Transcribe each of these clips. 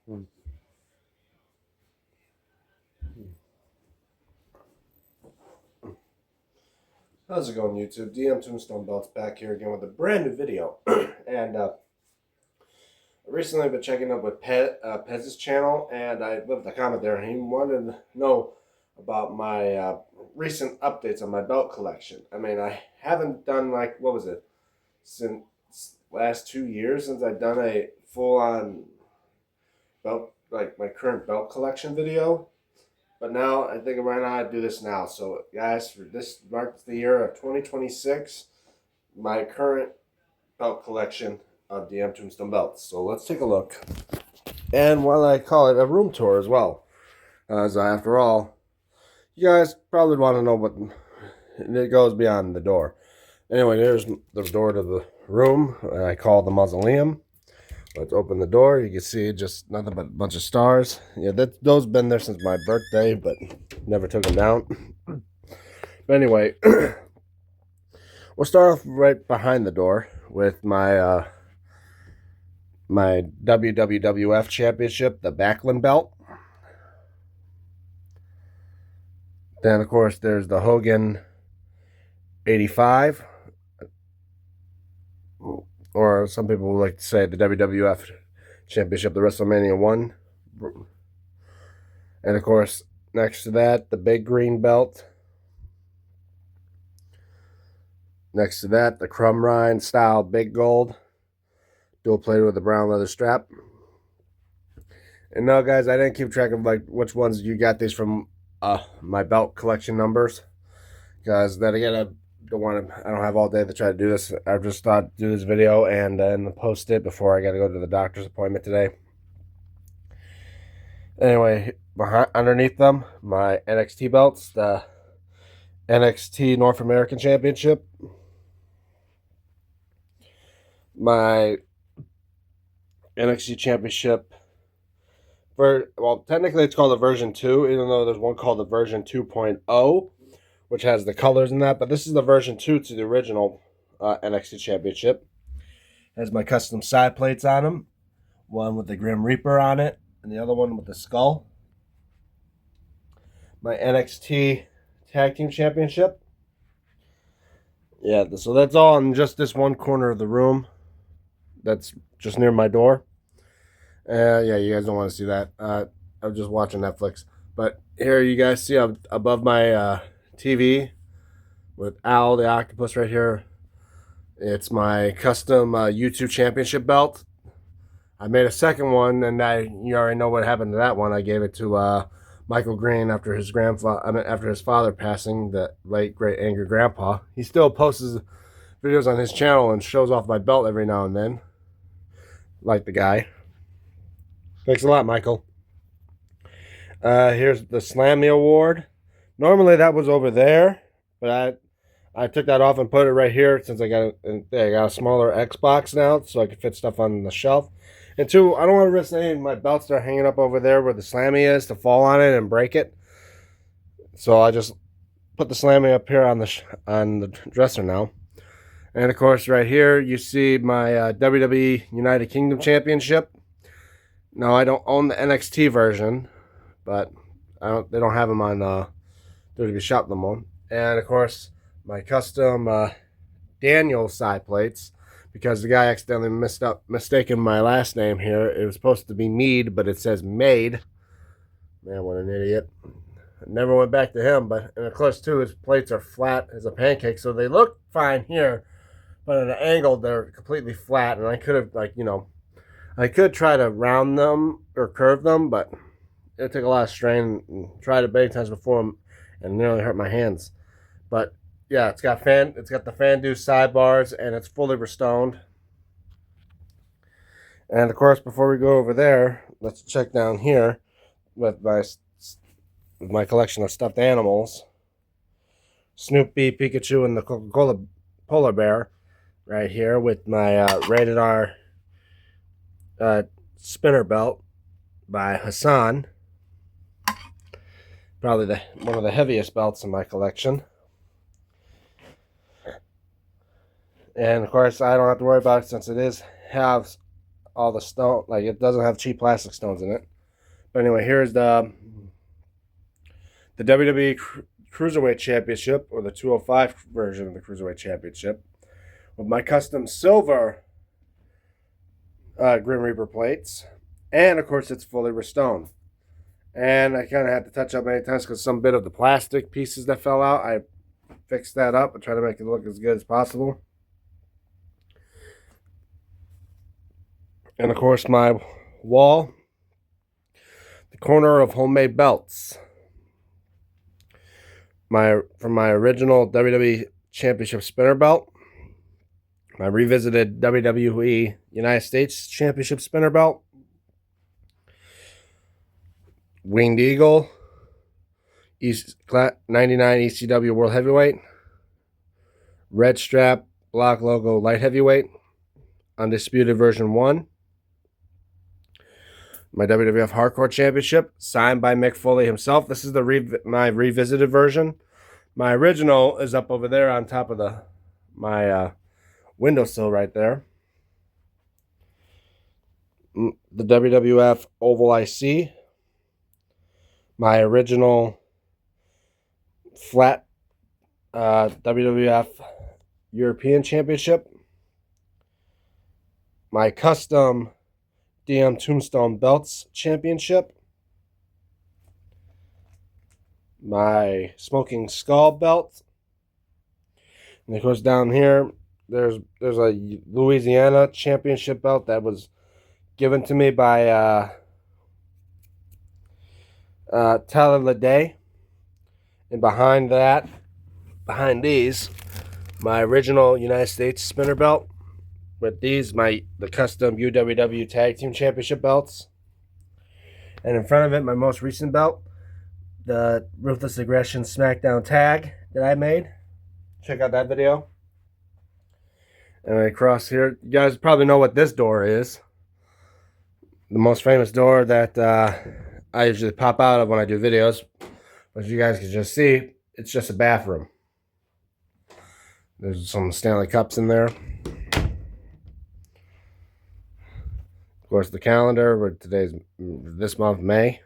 Hmm. How's it going, YouTube? DM Tombstone Belts back here again with a brand new video. and recently I've been checking up with Pez's channel, and I left a comment there, and he wanted to know about my recent updates on my belt collection. I mean, I haven't done, like, what was it, since last 2 years since I've done a full-on belt, like my current belt collection video. But now I think why not do this now? So guys, for this marks the year of 2026, my current belt collection of DM Tombstone belts. So let's take a look. And while I call it a room tour as well, as after all, you guys probably want to know what it goes beyond the door. Anyway, there's the door to the room, and I call the mausoleum. Let's open the door. You can see just nothing but a bunch of stars. Yeah, those been there since my birthday, but never took them down. But anyway, we'll start off right behind the door with my my WWF Championship, the Backlund belt. Then, of course, there's the Hogan 85. Or some people like to say the WWF Championship, the WrestleMania 1. And, of course, next to that, the big green belt. Next to that, the Crumb Rind style big gold. Dual plated with a brown leather strap. And no, guys, I didn't keep track of like which ones you got these from my belt collection numbers. Because then again, I don't have all day to try to do this. I just thought do this video and then post it before I got to go to the doctor's appointment today. Anyway, underneath them, my NXT belts, the NXT North American Championship, my NXT Championship, well, technically it's called a version 2, even though there's one called the version 2.0, which has the colors in that, but this is the version 2 to the original NXT Championship. It has my custom side plates on them, one with the Grim Reaper on it, and the other one with the skull. My NXT Tag Team Championship. Yeah, so that's all in just this one corner of the room. That's just near my door. Yeah, you guys don't want to see that. I'm just watching Netflix. But here you guys see above my TV with Al the Octopus right here. It's my custom YouTube Championship belt. I made a second one, and you already know what happened to that one. I gave it to Michael Green after his after his father passing, the late great angry grandpa. He still posts videos on his channel and shows off my belt every now and then. Like the guy. Thanks a lot, Michael. Here's the Slammy Award. Normally that was over there, but I took that off and put it right here since I got a smaller Xbox now, so I can fit stuff on the shelf. And two, I don't want to risk any of my belts that are hanging up over there where the Slammy is to fall on it and break it. So I just put the Slammy up here on the dresser now. And of course, right here you see my WWE United Kingdom Championship. No, I don't own the NXT version, but they don't have them on WWE Shop no more. And of course, my custom Daniel side plates, because the guy accidentally mistaken my last name here. It was supposed to be Mead, but it says Made. Man, what an idiot. I never went back to him, but and of course too, his plates are flat as a pancake, so they look fine here, but at an angle they're completely flat, and I could have I could try to round them or curve them, but it took a lot of strain and tried it many times before and nearly hurt my hands. But yeah, it's got the Fandu sidebars, and it's fully restoned. And of course, before we go over there, let's check down here with my collection of stuffed animals. Snoopy, Pikachu, and the Coca-Cola polar bear right here with my Rated R spinner belt by Hassan. Probably one of the heaviest belts in my collection. And of course, I don't have to worry about it since it has all the stone, like it doesn't have cheap plastic stones in it. But anyway, here's the WWE Cruiserweight Championship, or the 205 version of the Cruiserweight Championship, with my custom silver Grim Reaper plates, and of course it's fully restone. And I kind of had to touch up many times because some bit of the plastic pieces that fell out, I fixed that up and try to make it look as good as possible. And of course my wall, the corner of homemade belts. From my original WWE Championship spinner belt, my revisited WWE United States Championship spinner belt, Winged Eagle, 99 ECW World Heavyweight, red strap, block logo light heavyweight, Undisputed version 1, my WWF Hardcore Championship, signed by Mick Foley himself. This is my revisited version. My original is up over there on top of my windowsill right there. The WWF Oval IC, my original flat WWF European Championship, my custom DM Tombstone Belts Championship, my Smoking Skull belt, and of course down here there's a Louisiana Championship belt that was given to me by Tyler Leday. And behind these, my original United States spinner belt. With these, the custom UWW Tag Team Championship belts. And in front of it, my most recent belt, the Ruthless Aggression SmackDown tag that I made. Check out that video. And across here, you guys probably know what this door is. The most famous door that I usually pop out of when I do videos. But you guys can just see, it's just a bathroom. There's some Stanley Cups in there. Of course, the calendar, where this month, May.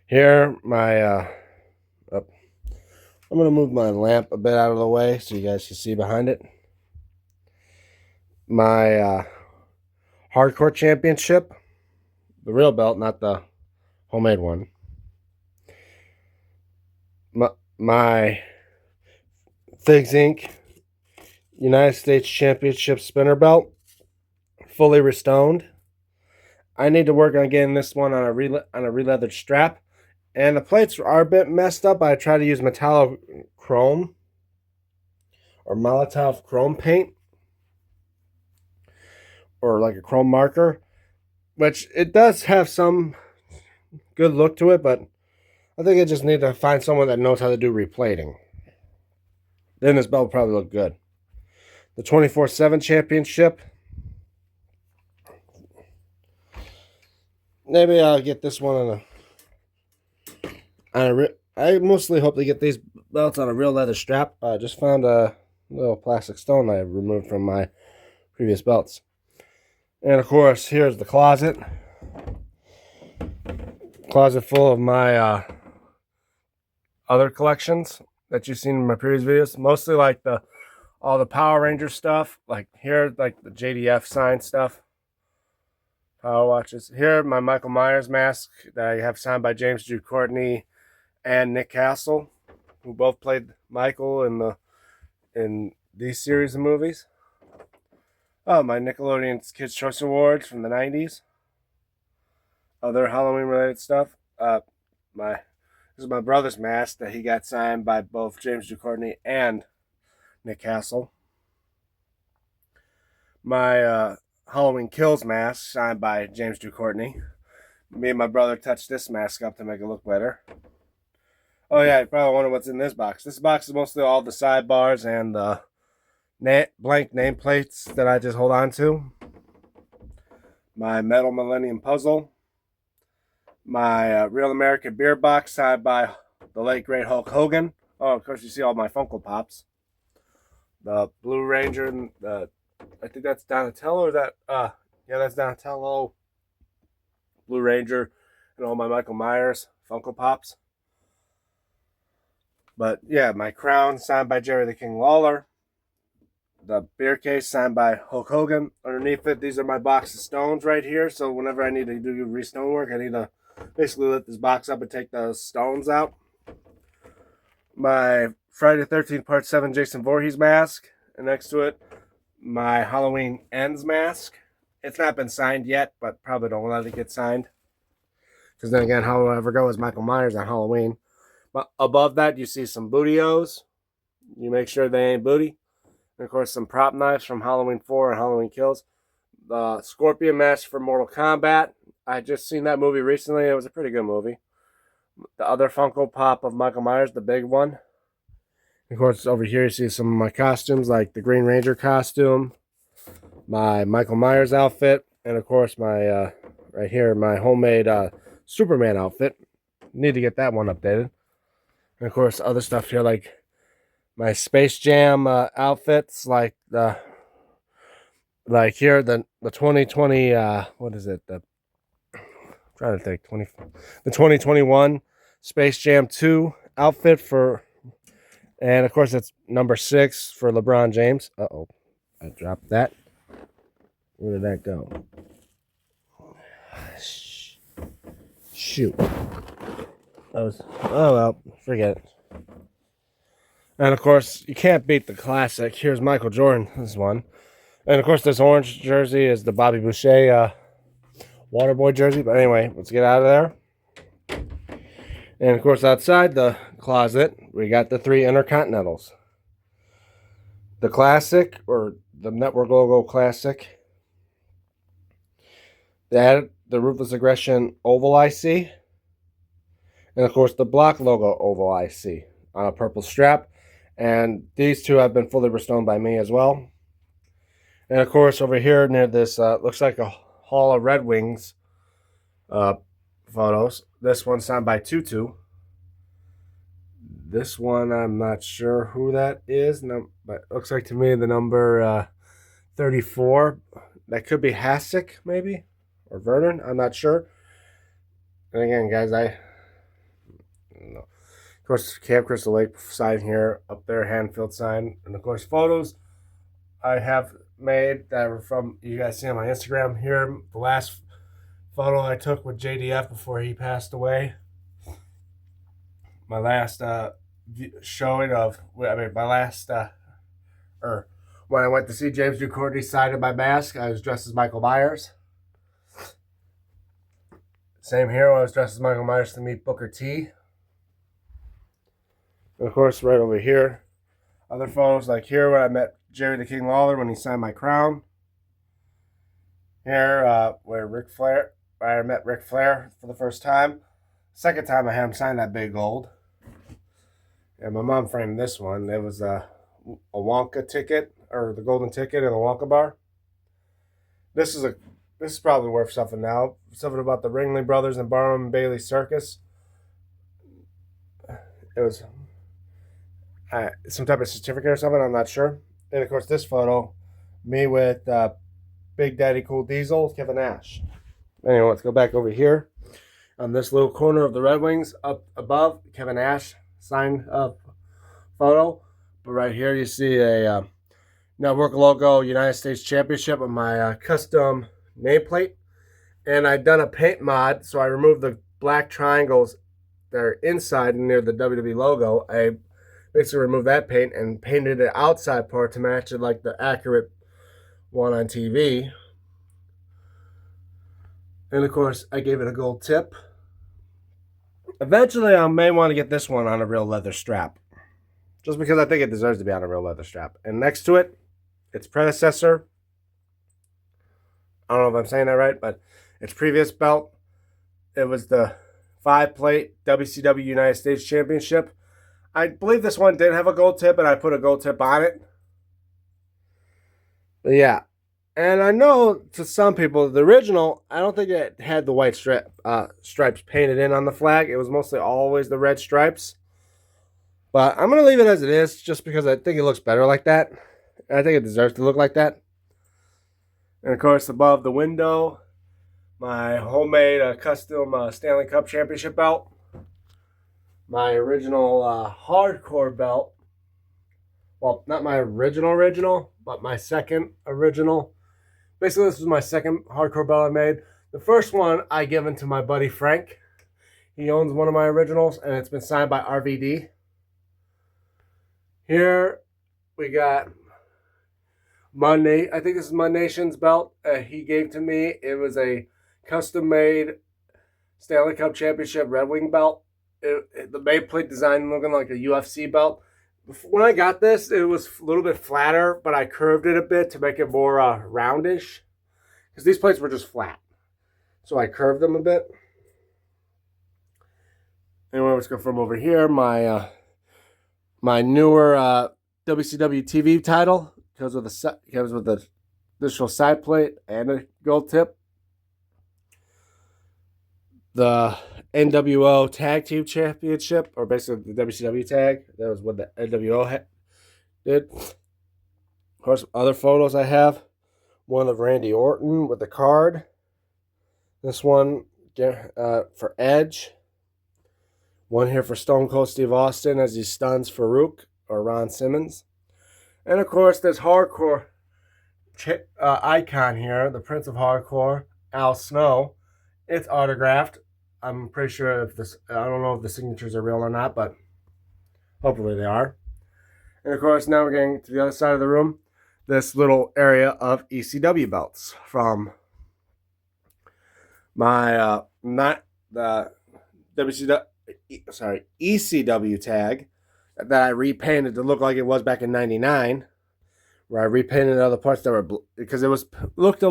Here, I'm going to move my lamp a bit out of the way so you guys can see behind it. My Hardcore Championship, the real belt, not the homemade one. My Figs Inc. United States Championship spinner belt, fully restoned. I need to work on getting this one on a re-leathered strap. And the plates are a bit messed up. I try to use Molotov chrome paint, or like a chrome marker, which it does have some good look to it, but I think I just need to find someone that knows how to do replating. Then this belt will probably look good. The 24/7 Championship. Maybe I'll get this one I mostly hope to get these belts on a real leather strap. I just found a little plastic stone I removed from my previous belts. And of course, here's the closet. Closet full of my other collections that you've seen in my previous videos. Mostly like all the Power Ranger stuff. Like here, like the JDF sign stuff. Power watches. Here, my Michael Myers mask that I have signed by James Jude Courtney and Nick Castle, who both played Michael in these series of movies. Oh, my Nickelodeon Kids' Choice Awards from the 90s. Other Halloween-related stuff. This is my brother's mask that he got signed by both James Ducournau and Nick Castle. My Halloween Kills mask signed by James Ducournau. Me and my brother touched this mask up to make it look better. Oh yeah, you probably wonder what's in this box. This box is mostly all the sidebars and the blank nameplates that I just hold on to. My Metal Millennium Puzzle. My Real American Beer box signed by the late great Hulk Hogan. Oh, of course you see all my Funko Pops. The Blue Ranger, I think that's Donatello, or is that Yeah, that's Donatello, Blue Ranger, and all my Michael Myers Funko Pops. But yeah, my crown signed by Jerry the King Lawler. The beer case signed by Hulk Hogan. Underneath it, these are my box of stones right here. So whenever I need to do re-stone work, I need to basically lift this box up and take the stones out. My Friday the 13th Part 7 Jason Voorhees mask. And next to it, my Halloween Ends mask. It's not been signed yet, but probably don't let it get signed. Because then again, how will I ever go as Michael Myers on Halloween? But above that, you see some Booty-O's. You make sure they ain't booty. And of course, some prop knives from Halloween 4 and Halloween Kills. The Scorpion mask for Mortal Kombat. I just seen that movie recently. It was a pretty good movie. The other Funko Pop of Michael Myers, the big one. Of course, over here you see some of my costumes, like the Green Ranger costume, my Michael Myers outfit, and of course my, right here, my homemade Superman outfit. Need to get that one updated. And of course, other stuff here, like my Space Jam outfits, like here, the 2020, what is it? I'm trying to think, the 2021 Space Jam 2 outfit for... And, of course, it's number 6 for LeBron James. Uh-oh. I dropped that. Where did that go? Shoot. Oh, well. Forget it. And, of course, you can't beat the classic. Here's Michael Jordan. This one. And, of course, this orange jersey is the Bobby Boucher Waterboy jersey. But, anyway, let's get out of there. And, of course, outside the closet, we got the 3 Intercontinentals. The Classic, or the Network logo Classic. The Ruthless Aggression Oval IC. And, of course, the Block logo Oval IC on a purple strap. And these 2 have been fully restored by me as well. And, of course, over here near this, looks like a Hall of Red Wings photos. This one signed by Tutu. This one, I'm not sure who that is, but it looks like to me the number 34. That could be Hasek, maybe, or Vernon. I'm not sure. And again, guys, I don't know. Of course, Camp Crystal Lake sign here, up there, Hanfield sign, and of course, photos I have made that were from, you guys see on my Instagram here. The last photo I took with JDF before he passed away. My last showing of, my last, when I went to see James Ducournau sign my mask, I was dressed as Michael Myers. Same here, I was dressed as Michael Myers to meet Booker T. And of course, right over here, other photos, like here when I met Jerry the King Lawler when he signed my crown. Here, where I met Ric Flair for the first time. Second time I had him sign that big gold. And my mom framed this one. It was a Wonka ticket, or the golden ticket in the Wonka bar. This is probably worth something now. Something about the Ringling Brothers and Barnum and Bailey Circus. It was some type of certificate or something, I'm not sure. And of course, this photo, me with Big Daddy Cool Diesel, Kevin Nash. Anyway, let's go back over here. On this little corner of the Red Wings, up above, Kevin Nash signed photo. But right here, you see a Network logo United States Championship with my custom nameplate. And I've done a paint mod, so I removed the black triangles that are inside near the WWE logo. I basically removed that paint and painted the outside part to match it like the accurate one on TV. And of course, I gave it a gold tip. Eventually, I may want to get this one on a real leather strap. Just because I think it deserves to be on a real leather strap. And next to it, its predecessor. I don't know if I'm saying that right, but its previous belt. It was the 5-plate WCW United States Championship. I believe this one did have a gold tip, and I put a gold tip on it. But yeah. And I know to some people, the original, I don't think it had the white stripes painted in on the flag. It was mostly always the red stripes. But I'm going to leave it as it is just because I think it looks better like that. I think it deserves to look like that. And of course, above the window, my homemade custom Stanley Cup Championship belt. My original hardcore belt. Well, not my original, but my second original. Basically, this was my second hardcore belt I made. The first one I given to my buddy Frank. He owns one of my originals, and it's been signed by RVD. Here we got I think this is Mud Nation's belt he gave to me. It was a custom-made Stanley Cup Championship Red Wing belt. The main plate design looking like a UFC belt. When I got this, it was a little bit flatter, but I curved it a bit to make it more roundish. Because these plates were just flat. So I curved them a bit. Anyway, let's go from over here. My newer WCW TV title comes with the additional side plate and a gold tip. The NWO Tag Team Championship, or basically the WCW tag. That was what the NWO did. Of course, other photos I have. One of Randy Orton with the card. This one for Edge. One here for Stone Cold Steve Austin as he stuns Farouk or Ron Simmons. And of course, this hardcore icon here, the Prince of Hardcore, Al Snow. It's autographed. I'm pretty sure I don't know if the signatures are real or not, but hopefully they are. And of course, now we're getting to the other side of the room. This little area of ECW belts from my not the ECW tag that I repainted to look like it was back in '99, where I repainted other parts that were because it looked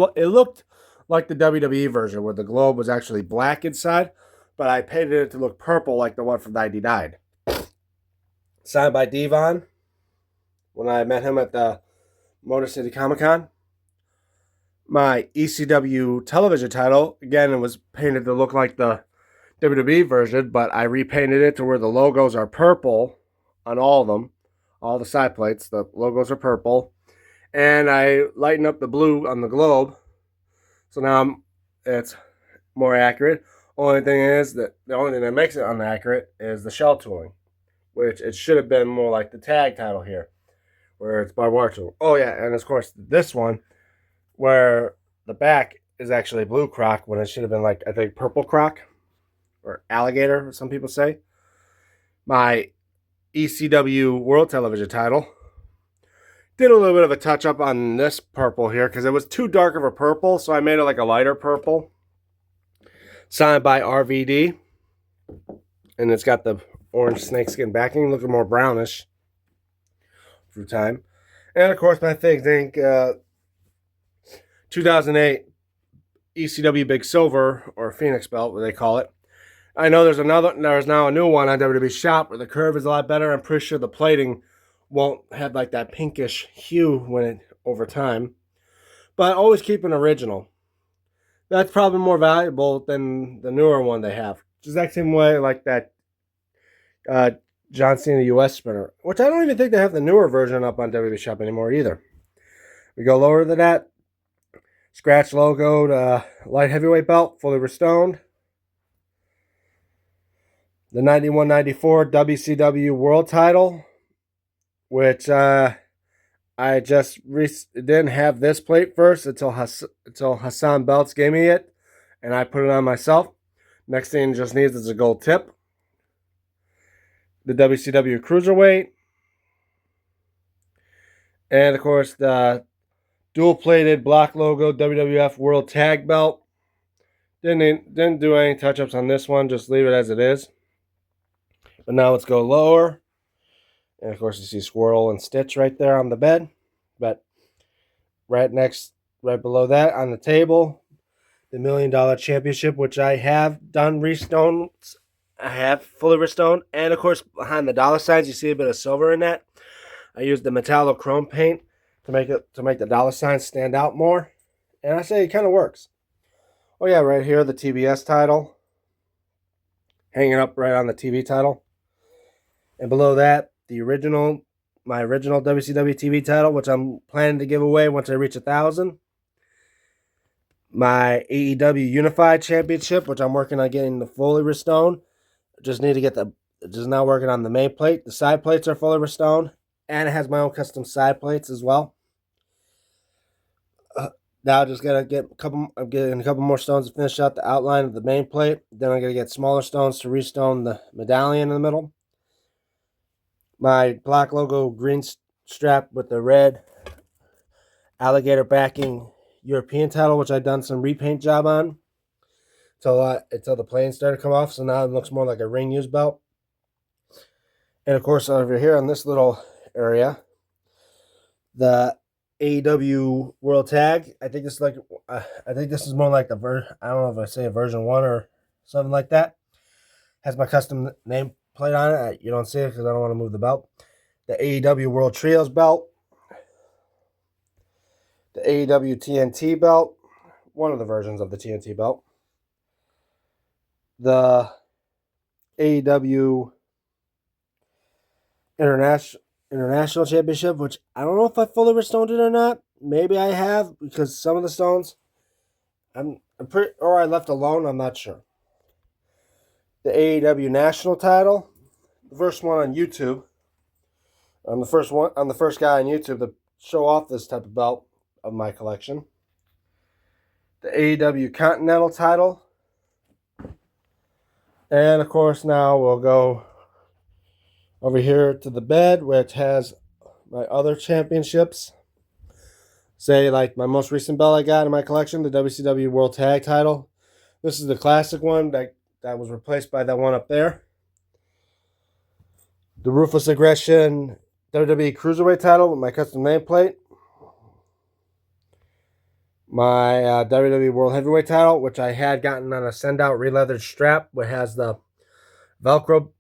like the WWE version where the globe was actually black inside, but I painted it to look purple like the one from '99. Signed by Devon when I met him at the Motor City Comic Con. My ECW television title, again, it was painted to look like the WWE version, but I repainted it to where the logos are purple on all of them. All the side plates, the logos are purple. And I lighten up the blue on the globe. So now it's more accurate. Only thing is that the only thing that makes it inaccurate is the shell tooling, which it should have been more like the tag title here, where it's barbed wire tool. Oh yeah, and of course this one, where the back is actually blue croc when it should have been like, I think, purple croc or alligator, some people say. My ECW World Television title. Did a little bit of a touch up on this purple here because it was too dark of a purple, so I made it like a lighter purple. Signed by RVD. And it's got the orange snakeskin backing, looking more brownish through time. And of course, my Things Inc. 2008 ECW Big Silver, or Phoenix belt, what they call it. I know there's now a new one on WWE Shop where the curve is a lot better. I'm pretty sure the plating won't have like that pinkish hue over time. But always keep an original. That's probably more valuable than the newer one they have. Exact same way like that John Cena US spinner, which I don't even think they have the newer version up on WWE Shop anymore either. We go lower than that. Scratch logoed light heavyweight belt, fully restored. The 91-94 WCW World title, which I just didn't have this plate first until Hassan Belts gave me it, and I put it on myself. Next thing it just needs is a gold tip. The WCW Cruiserweight, and of course the dual-plated block logo WWF World Tag Belt. Didn't do any touch-ups on this one, just leave it as it is. But now let's go lower. And of course you see Squirrel and Stitch right there on the bed. But right below that on the table, the $1 Million Championship, which I have done restone. I have fully restored. And of course behind the dollar signs you see a bit of silver in that. I used the Metallo-Chrome paint to make the dollar signs stand out more. And I say it kind of works. Oh yeah, right here the TBS title. Hanging up right on the TV title. And below that, my original WCW TV title, which I'm planning to give away once I reach 1,000. My AEW Unified Championship, which I'm working on getting the fully restored. Just need to get just now working on the main plate. The side plates are fully restored, and it has my own custom side plates as well. Now just gotta get a couple. I'm getting a couple more stones to finish out the outline of the main plate. Then I'm gonna get smaller stones to restone the medallion in the middle. My black logo green strap with the red alligator backing European title, which I've done some repaint job on until the planes started to come off. So now it looks more like a ring use belt. And of course, over here on this little area, the AEW World Tag. I think this is like, I think this is more like I don't know if I say a version 1 or something like that. Has my custom name plate on it. You don't see it because I don't want to move the belt. The AEW World Trios belt. The AEW TNT belt. One of the versions of the TNT belt. The AEW International Championship, which I don't know if I fully restored it or not. Maybe I have, because some of the stones I'm pretty, or I left alone, I'm not sure. The AEW National title, the first one on YouTube. I'm the first guy on YouTube to show off this type of belt of my collection. The AEW Continental title. And of course now we'll go over here to the bed, which has my other championships. Say like my most recent belt I got in my collection, the WCW World Tag title. This is the classic one that was replaced by that one up there. The Ruthless Aggression WWE Cruiserweight title with my custom nameplate. My WWE World Heavyweight title, which I had gotten on a send-out re-leathered strap, which has the Velcro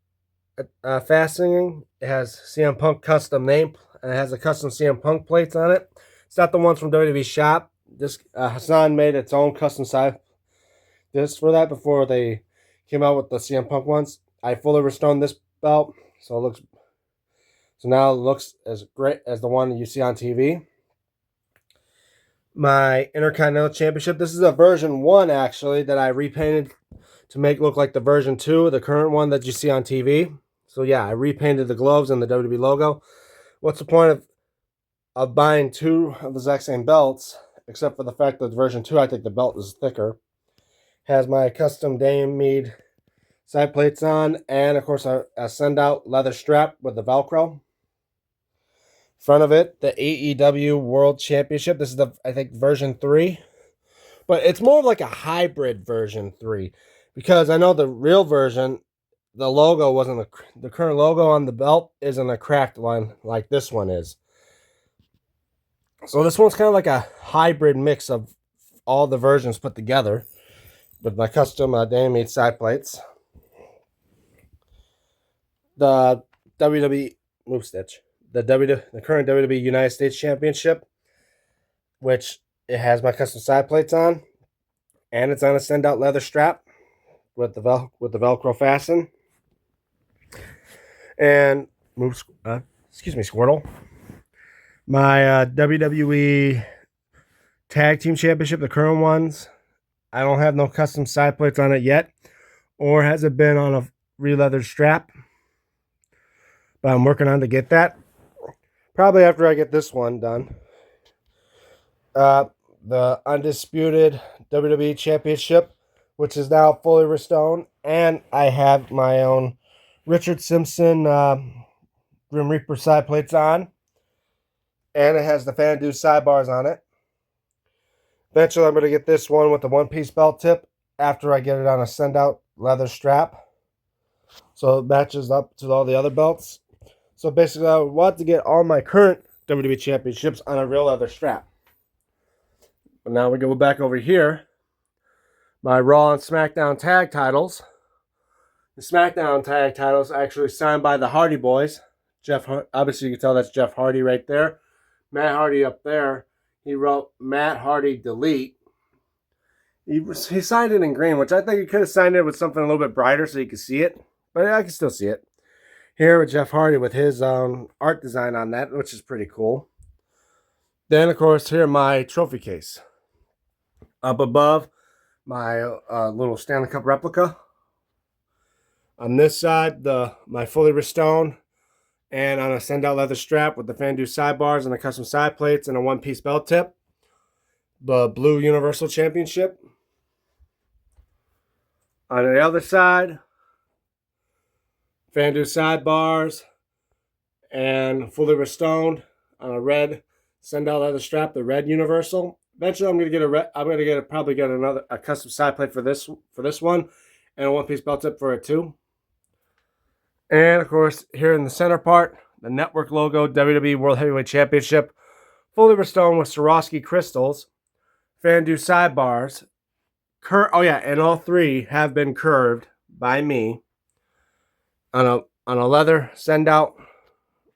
fastening. It has CM Punk custom name, and it has a custom CM Punk plates on it. It's not the ones from WWE Shop. This Hassan made its own custom side disc for that before they came out with the CM Punk ones. I fully restored this belt, so now it looks as great as the one you see on TV. My Intercontinental Championship. This is a version 1 actually that I repainted to make look like the version 2, the current one that you see on TV. So yeah, I repainted the gloves and the WWE logo. What's the point of buying two of the exact same belts, except for the fact that the version 2, I think the belt is thicker. Has my custom Dame Mead side plates on, and of course a send-out leather strap with the Velcro. Front of it, the AEW World Championship. This is I think version 3, but it's more like a hybrid version 3, because I know the real version, the logo wasn't the current logo on the belt isn't a cracked one like this one is. So this one's kind of like a hybrid mix of all the versions put together with my custom Dame Mead side plates. The WWE move stitch. The current WWE United States Championship, which it has my custom side plates on, and it's on a send-out leather strap with the Velcro fasten. And excuse me, Squirtle. My WWE Tag Team Championship, the current ones, I don't have no custom side plates on it yet, or has it been on a re-leathered strap, but I'm working on to get that. Probably after I get this one done. The Undisputed WWE Championship, which is now fully restored, and I have my own Richard Simpson Grim Reaper side plates on, and it has the Fandu sidebars on it. Eventually, I'm going to get this one with the one-piece belt tip after I get it on a send-out leather strap, so it matches up to all the other belts. So basically, I want to get all my current WWE championships on a real leather strap. But now we go back over here. My Raw and SmackDown tag titles. The SmackDown tag titles are actually signed by the Hardy Boys. Obviously, you can tell that's Jeff Hardy right there. Matt Hardy up there. He wrote Matt Hardy Delete. He signed it in green, which I think he could have signed it with something a little bit brighter so you could see it. But I can still see it. Here with Jeff Hardy with his art design on that, which is pretty cool. Then, of course, here my trophy case. Up above, my little Stanley Cup replica. On this side, my fully restored, and on a send-out leather strap with the Fan Dude sidebars and the custom side plates and a one-piece belt tip, the Blue Universal Championship. On the other side, Fan Dude sidebars and fully restored on a red send-out leather strap, the red Universal. Eventually, probably get a custom side plate for this one, and a one-piece belt tip for it too. And of course, here in the center part, the network logo, WWE World Heavyweight Championship, fully restored with Swarovski crystals, Fan Dude sidebars. And all three have been curved by me on a leather send-out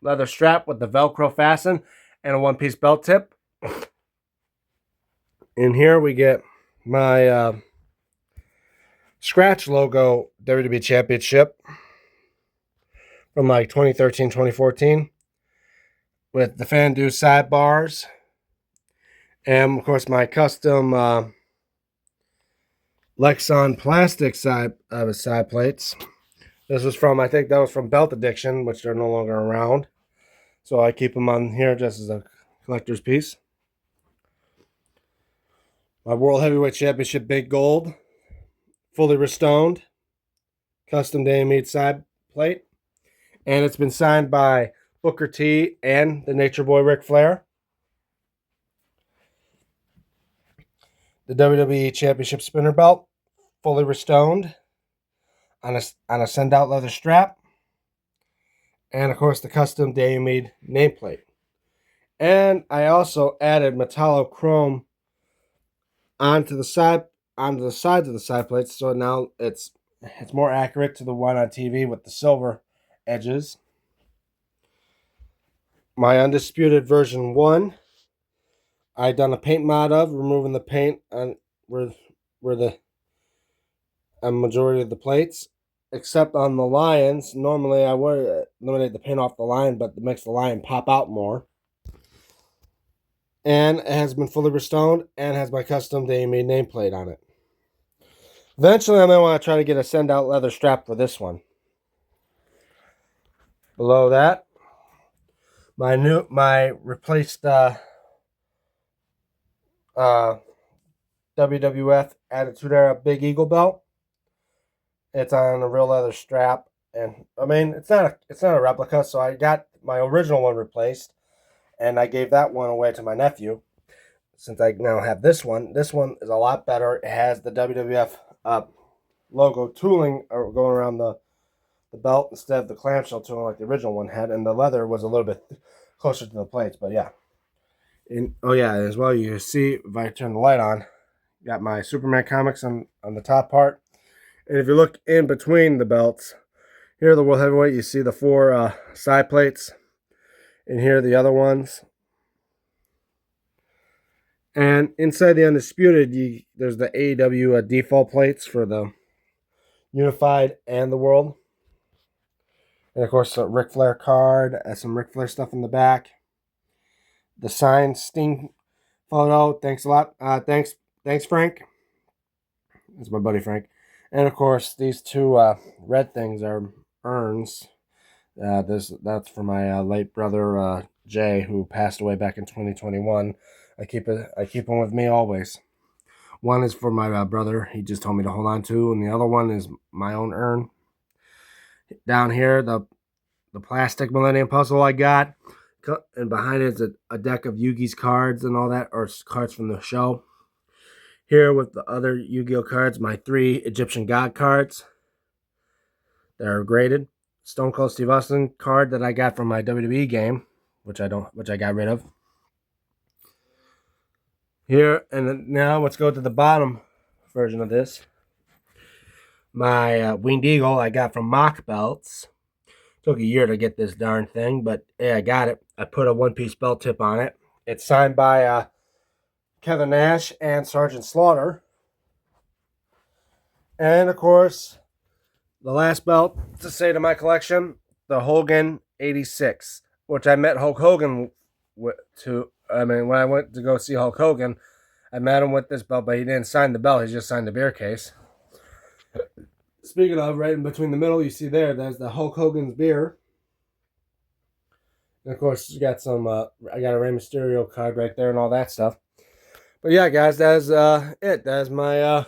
leather strap with the Velcro fasten and a one-piece belt tip. In here we get my scratch logo WWE Championship from like 2013, 2014 with the Fan Dude sidebars. And of course my custom Lexan plastic side plates. This was from, I think that was from Belt Addiction, which they're no longer around. So I keep them on here just as a collector's piece. My World Heavyweight Championship Big Gold, fully restored, custom Dana Mead side plate. And it's been signed by Booker T and the Nature Boy Ric Flair. The WWE Championship Spinner Belt, fully restored, on a send-out leather strap. And of course the custom Dana Mead nameplate. And I also added metallo chrome onto the sides of the side plates, so now it's more accurate to the one on TV with the silver edges. My Undisputed version 1, I done a paint mod of, removing the paint on where the majority of the plates, except on the lions. Normally I would eliminate the paint off the lion, but it makes the lion pop out more. And it has been fully restored and has my custom Dana Mead nameplate on it. Eventually I may want to try to get a send-out leather strap for this one. Below that, my replaced WWF Attitude Era Big Eagle belt. It's on a real leather strap, and I mean it's not a replica, so I got my original one replaced, and I gave that one away to my nephew. Since I now have this one is a lot better. It has the WWF logo tooling going around the belt instead of the clamshell tooling like the original one had, and the leather was a little bit closer to the plates. But yeah, as well, you see if I turn the light on, got my Superman comics on the top part, and if you look in between the belts, here the World Heavyweight, you see the 4 side plates, and here are the other ones. And inside the Undisputed, there's the AEW default plates for the Unified and the World. And of course, a Ric Flair card, some Ric Flair stuff in the back. The signed Sting photo. Thanks a lot. Thanks, Frank. That's my buddy Frank. And of course, these 2 red things are urns. That's for my late brother Jay, who passed away back in 2021. I keep them with me always. One is for my brother. He just told me to hold on to, and the other one is my own urn. Down here, the plastic Millennium Puzzle I got, and behind it is a deck of Yu-Gi's cards and all that, or cards from the show. Here with the other Yu-Gi-Oh cards, my 3 Egyptian God cards that are graded. Stone Cold Steve Austin card that I got from my WWE game, which I got rid of. Here, and now let's go to the bottom version of this. My Winged Eagle I got from Mock Belts. Took a year to get this darn thing, but yeah, I got it. I put a one-piece belt tip on it. It's signed by Kevin Nash and Sergeant Slaughter. And of course, the last belt to say to my collection, the Hogan 86, which I met Hulk Hogan when I went to go see Hulk Hogan, I met him with this belt, but he didn't sign the belt. He just signed the beer case. Speaking of, right in between the middle, you see there's the Hulk Hogan's beer. And of course, you got some, I got a Rey Mysterio card right there and all that stuff. But yeah, guys, that's it. That's my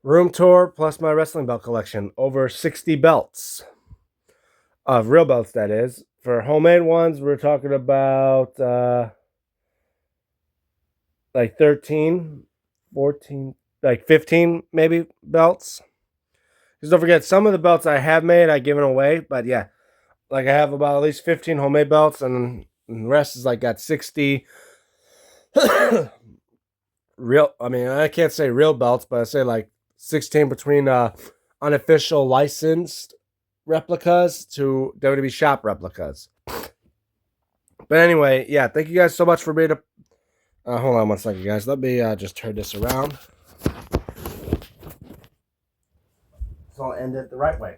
room tour plus my wrestling belt collection. Over 60 belts. Real belts, that is. For homemade ones, we're talking about like 13, 14, like 15 maybe belts. Because don't forget, some of the belts I have made, I've given away. But yeah, like I have about at least 15 homemade belts, and the rest is like got 60 real, I mean, I can't say real belts, but I say like 16 between unofficial licensed replicas to WWE shop replicas. But anyway, yeah, thank you guys so much for being a... hold on one second, guys. Let me just turn this around. So I'll end it the right way.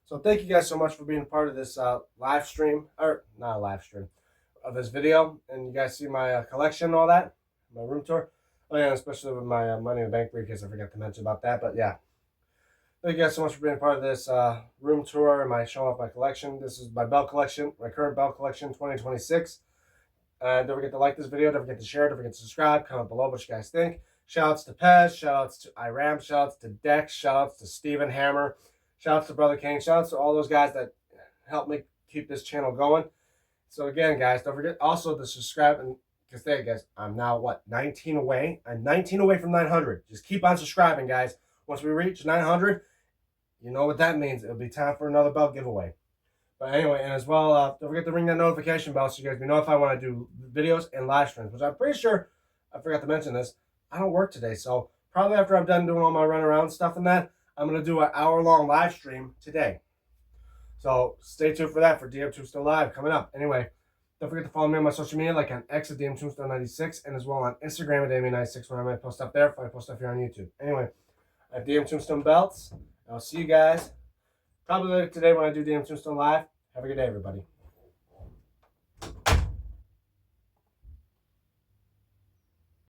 So thank you guys so much for being a part of this live stream, or not a live stream, of this video. And you guys see my collection and all that, my room tour. Oh yeah, especially with my Money in the Bank briefcase. I forgot to mention about that, but yeah. Thank you guys so much for being a part of this room tour and my showing off my collection. This is my belt collection, my current belt collection 2026. Don't forget to like this video. Don't forget to share. Don't forget to subscribe. Comment below what you guys think. Shoutouts to Pez. Shoutouts to Iram. Shoutouts to Dex. Shoutouts to Steven Hammer. Shoutouts to Brother King. Shoutouts to all those guys that help me keep this channel going. So again, guys, don't forget also to subscribe. And because there, guys, I'm now, 19 away? I'm 19 away from 900. Just keep on subscribing, guys. Once we reach 900, you know what that means. It'll be time for another belt giveaway. But anyway, and as well, don't forget to ring that notification bell so you guys be notified when I do videos and live streams, which I'm pretty sure, I forgot to mention this, I don't work today. So probably after I'm done doing all my run around stuff and that, I'm going to do an hour-long live stream today. So stay tuned for that for DM Tombstone Live coming up. Anyway, don't forget to follow me on my social media, like on X at DM Tombstone 96, and as well on Instagram at Damien96, where I might post up there if I post stuff here on YouTube. Anyway, I have DM Tombstone belts. I'll see you guys probably later today when I do DM Tombstone Live. Have a good day, everybody.